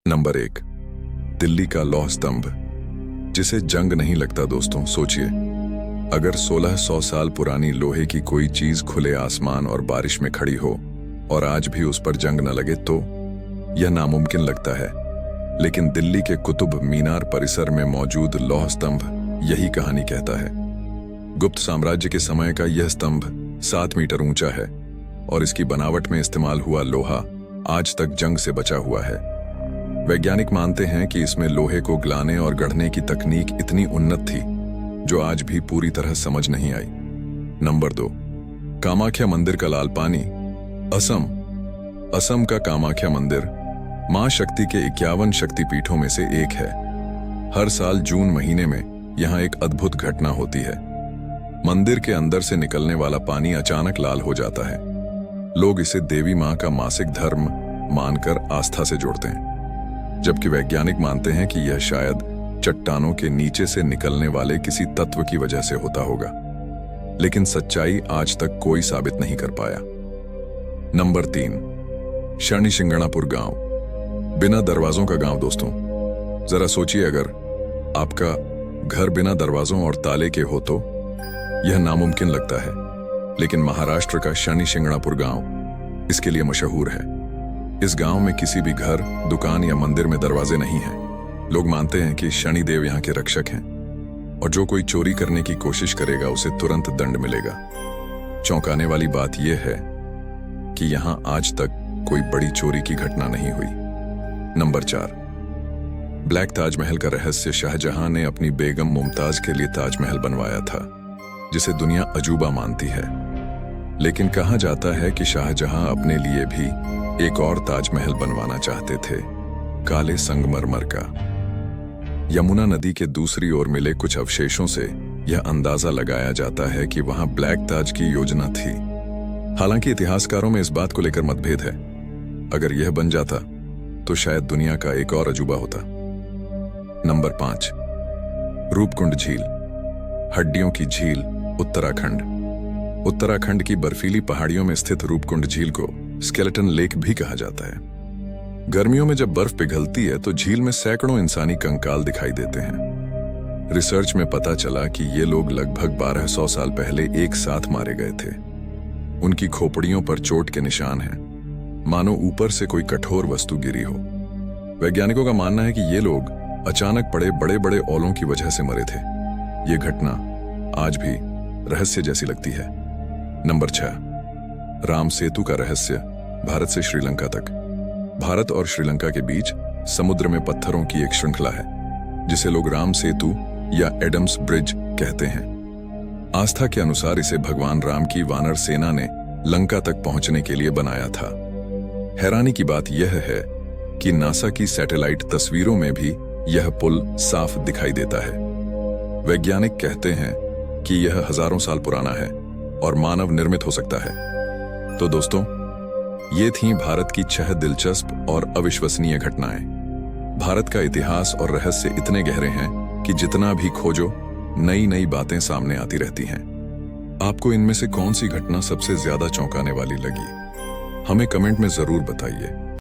Number 1, Delhi का लौह स्तंभ, जिसे जंग नहीं लगता। दोस्तों सोचिए, अगर 1600 साल पुरानी लोहे की कोई चीज खुले आसमान और बारिश में खड़ी हो और आज भी उस पर जंग न लगे तो यह नामुमकिन लगता है। लेकिन दिल्ली के कुतुब मीनार परिसर में मौजूद लौह स्तंभ यही कहानी कहता है। गुप्त साम्राज्य के समय का यह स्तंभ 7 मीटर ऊंचा है और इसकी बनावट में इस्तेमाल हुआ लोहा आज तक जंग से बचा हुआ है। वैज्ञानिक मानते हैं कि इसमें लोहे को गलाने और गढ़ने की तकनीक इतनी उन्नत थी जो आज भी पूरी तरह समझ नहीं आई। नंबर 2, कामाख्या मंदिर का लाल पानी। असम का कामाख्या मंदिर मां शक्ति के 51 शक्तिपीठों में से एक है। हर साल जून महीने में यहां एक अद्भुत घटना होती है। मंदिर के अंदर से निकलने वाला पानी अचानक लाल हो जाता है। लोग इसे देवी मां का मासिक धर्म मानकर आस्था से जोड़ते हैं, जबकि वैज्ञानिक मानते हैं कि यह शायद चट्टानों के नीचे से निकलने वाले किसी तत्व की वजह से होता होगा। लेकिन सच्चाई आज तक कोई साबित नहीं कर पाया। नंबर 3, शनि शिंगणापुर गांव, बिना दरवाजों का गांव। दोस्तों जरा सोचिए, अगर आपका घर बिना दरवाजों और ताले के हो तो यह नामुमकिन लगता है। लेकिन महाराष्ट्र का शनि शिंगणापुर गांव इसके लिए मशहूर है। इस गांव में किसी भी घर, दुकान या मंदिर में दरवाजे नहीं हैं। लोग मानते हैं कि शनि देव यहाँ के रक्षक हैं और जो कोई चोरी करने की कोशिश करेगा उसे तुरंत दंड मिलेगा। चौंकाने वाली बात यह है कि यहाँ आज तक कोई बड़ी चोरी की घटना नहीं हुई। नंबर 4, ब्लैक ताजमहल का रहस्य। शाहजहां ने अपनी बेगम मुमताज के लिए ताजमहल बनवाया था, जिसे दुनिया अजूबा मानती है। लेकिन कहा जाता है कि शाहजहां अपने लिए भी एक और ताजमहल बनवाना चाहते थे, काले संगमरमर का। यमुना नदी के दूसरी ओर मिले कुछ अवशेषों से यह अंदाजा लगाया जाता है कि वहां ब्लैक ताज की योजना थी। हालांकि इतिहासकारों में इस बात को लेकर मतभेद है। अगर यह बन जाता तो शायद दुनिया का एक और अजूबा होता। नंबर 5, रूपकुंड झील, हड्डियों की झील, उत्तराखंड की बर्फीली पहाड़ियों में स्थित रूपकुंड झील को स्केलेटन लेक भी कहा जाता है। गर्मियों में जब बर्फ पिघलती है तो झील में सैकड़ों इंसानी कंकाल दिखाई देते हैं। रिसर्च में पता चला कि ये लोग लगभग 1200 साल पहले एक साथ मारे गए थे। उनकी खोपड़ियों पर चोट के निशान हैं, मानो ऊपर से कोई कठोर वस्तु गिरी हो। वैज्ञानिकों का मानना है कि ये लोग अचानक पड़े बड़े बड़े ओलों की वजह से मरे थे। ये घटना आज भी रहस्य जैसी लगती है। नंबर 6, राम सेतु का रहस्य, भारत से श्रीलंका तक। भारत और श्रीलंका के बीच समुद्र में पत्थरों की एक श्रृंखला है, जिसे लोग राम सेतु या एडम्स ब्रिज कहते हैं। आस्था के अनुसार इसे भगवान राम की वानर सेना ने लंका तक पहुंचने के लिए बनाया था। हैरानी की बात यह है कि नासा की सैटेलाइट तस्वीरों में भी यह पुल साफ दिखाई देता है। वैज्ञानिक कहते हैं कि यह हजारों साल पुराना है और मानव निर्मित हो सकता है। तो दोस्तों, ये थीं भारत की 6 दिलचस्प और अविश्वसनीय घटनाएं। भारत का इतिहास और रहस्य इतने गहरे हैं कि जितना भी खोजो नई नई बातें सामने आती रहती हैं। आपको इनमें से कौन सी घटना सबसे ज्यादा चौंकाने वाली लगी? हमें कमेंट में जरूर बताइए।